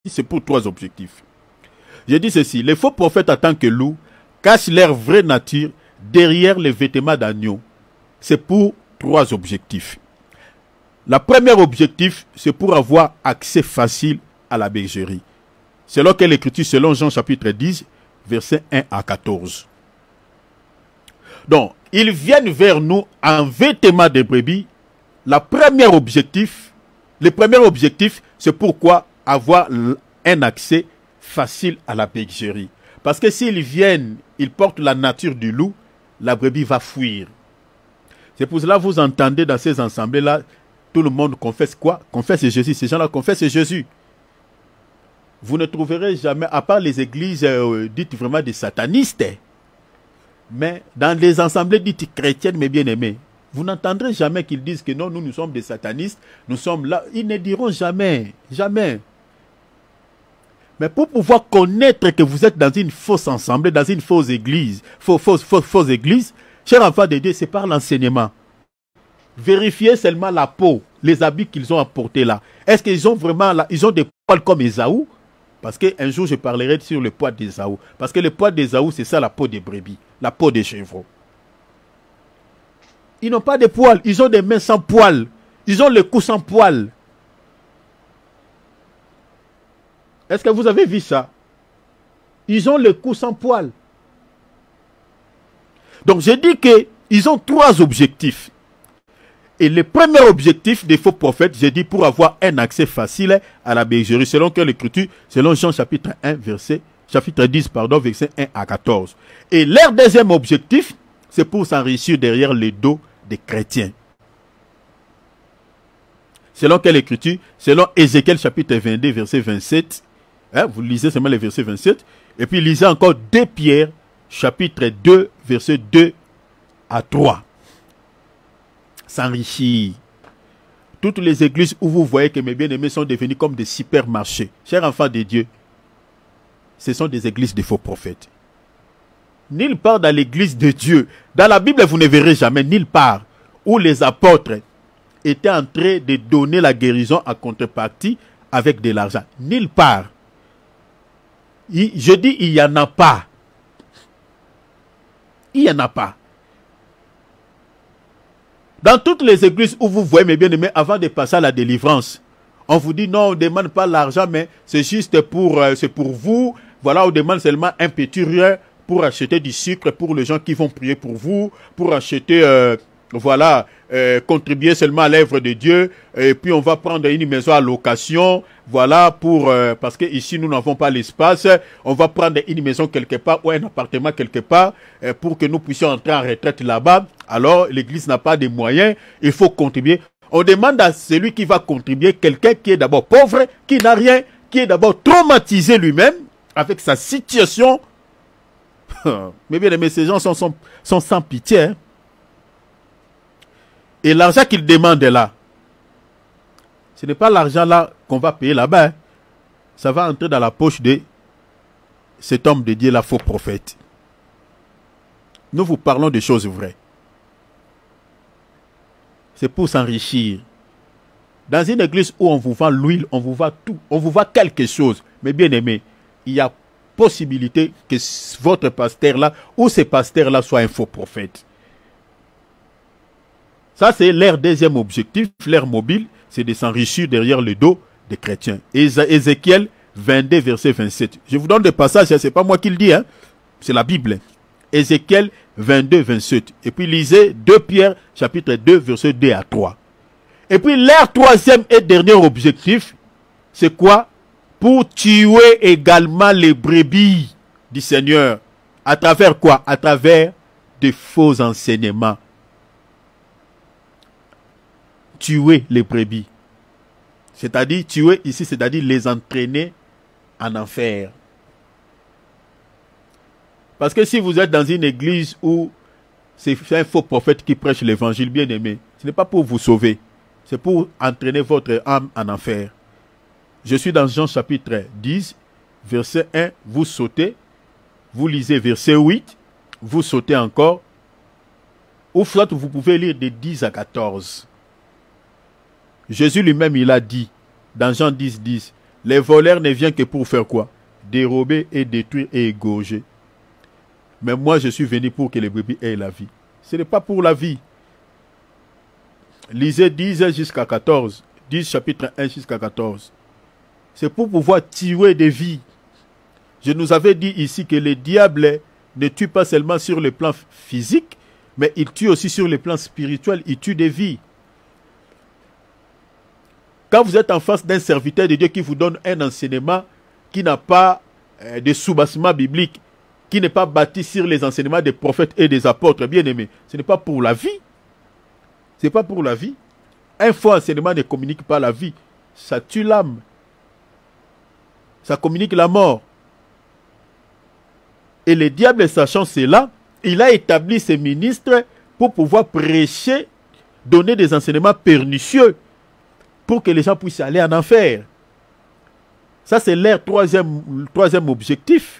c'est pour 3 objectifs. J'ai dit ceci, les faux prophètes en tant que loups cachent leur vraie nature derrière les vêtements d'agneau. C'est pour 3 objectifs. Le premier objectif, c'est pour avoir accès facile à la bergerie. Selon quelle écriture? Selon Jean chapitre 10, versets 1 à 14. Donc, ils viennent vers nous en vêtements de brebis. Le premier objectif, c'est pourquoi avoir un accès facile à la bergerie. Parce que s'ils viennent, ils portent la nature du loup, la brebis va fuir. C'est pour cela que vous entendez dans ces assemblées-là, tout le monde confesse quoi? Confesse Jésus. Ces gens-là confessent Jésus. Vous ne trouverez jamais, à part les églises dites vraiment des satanistes, mais dans les assemblées dites chrétiennes, mes bien-aimés, vous n'entendrez jamais qu'ils disent que non, nous sommes des satanistes, nous sommes là. Ils ne diront jamais, jamais. Mais pour pouvoir connaître que vous êtes dans une fausse assemblée, dans une fausse église, fausse église, chers enfants de Dieu, c'est par l'enseignement. Vérifiez seulement la peau, les habits qu'ils ont apportés là. Est-ce qu'ils ont vraiment là, ils ont des poils comme Ésaü? Parce qu'un jour, je parlerai sur le poil d'Ésaü. Parce que le poil d'Ésaü, c'est ça la peau des brebis, la peau des chevaux. Ils n'ont pas de poils, ils ont des mains sans poils. Ils ont le cou sans poils. Est-ce que vous avez vu ça? Ils ont le cou sans poils. Donc, je dis qu'ils ont 3 objectifs. Et le premier objectif des faux prophètes, j'ai dit pour avoir un accès facile à la bergerie, selon quelle écriture? Selon Jean chapitre 1, chapitre 10, verset 1 à 14. Et leur deuxième objectif, c'est pour s'enrichir derrière le dos des chrétiens. Selon quelle écriture? Selon Ézéchiel chapitre 22, verset 27. Vous lisez seulement le verset 27. Et puis lisez encore 2 Pierre chapitre 2, verset 2 à 3. S'enrichir. Toutes les églises où vous voyez que mes bien-aimés sont devenus comme des supermarchés, chers enfants de Dieu, ce sont des églises de faux prophètes. Nulle part dans l'église de Dieu, dans la Bible, vous ne verrez jamais nulle part où les apôtres étaient en train de donner la guérison en contrepartie avec de l'argent. Nulle part. Je dis, il n'y en a pas. Il n'y en a pas. Dans toutes les églises où vous voyez, mes bien-aimés, avant de passer à la délivrance, on vous dit non, on ne demande pas l'argent, mais c'est juste pour vous. Voilà, on demande seulement un petit rien pour acheter du sucre pour les gens qui vont prier pour vous, pour acheter, contribuer seulement à l'œuvre de Dieu. Et puis on va prendre une maison à location, voilà, parce que ici nous n'avons pas l'espace. On va prendre une maison quelque part ou un appartement quelque part pour que nous puissions entrer en retraite là-bas. Alors l'église n'a pas de moyens, il faut contribuer. On demande à celui qui va contribuer, quelqu'un qui est d'abord pauvre, qui n'a rien, qui est d'abord traumatisé lui-même avec sa situation. Mais bien aimé, ces gens sont sans pitié. Hein? Et l'argent qu'ils demandent là, ce n'est pas l'argent là qu'on va payer là-bas. Hein? Ça va entrer dans la poche de cet homme de Dieu, la faux prophète. Nous vous parlons de choses vraies. C'est pour s'enrichir. Dans une église où on vous vend l'huile, on vous vend tout, on vous vend quelque chose. Mais bien aimé, il y a possibilité que votre pasteur là ou ces pasteurs là soient un faux prophète. Ça c'est leur deuxième objectif, leur mobile, c'est de s'enrichir derrière le dos des chrétiens. Ézéchiel 22 verset 27. Je vous donne des passages, c'est pas moi qui le dis, hein? C'est la Bible. Ézéchiel 22 27. Et puis lisez 2 Pierre chapitre 2 verset 2 à 3. Et puis leur troisième et dernier objectif, c'est quoi? Pour tuer également les brebis du Seigneur. À travers quoi? À travers de faux enseignements. Tuer les brebis. C'est-à-dire, tuer ici, c'est-à-dire les entraîner en enfer. Parce que si vous êtes dans une église où c'est un faux prophète qui prêche l'évangile, bien aimé, ce n'est pas pour vous sauver. C'est pour entraîner votre âme en enfer. Je suis dans Jean chapitre 10, verset 1, vous sautez, vous lisez verset 8, vous sautez encore, ou soit vous pouvez lire de 10 à 14. Jésus lui-même, il a dit, dans Jean 10, 10, Les voleurs ne viennent que pour faire quoi? Dérober et détruire et égorger. Mais moi, je suis venu pour que les brebis aient la vie. Ce n'est pas pour la vie. Lisez 10 jusqu'à 14. 10 chapitre 1 jusqu'à 14. C'est pour pouvoir tuer des vies. Je nous avais dit ici que le diable ne tue pas seulement sur le plan physique, mais il tue aussi sur le plan spirituel. Il tue des vies. Quand vous êtes en face d'un serviteur de Dieu qui vous donne un enseignement qui n'a pas de soubassement biblique, qui n'est pas bâti sur les enseignements des prophètes et des apôtres, bien aimés, ce n'est pas pour la vie. Ce n'est pas pour la vie. Un faux enseignement ne communique pas la vie. Ça tue l'âme. Ça communique la mort. Et le diable, sachant cela, il a établi ses ministres pour pouvoir prêcher, donner des enseignements pernicieux pour que les gens puissent aller en enfer. Ça, c'est leur troisième objectif.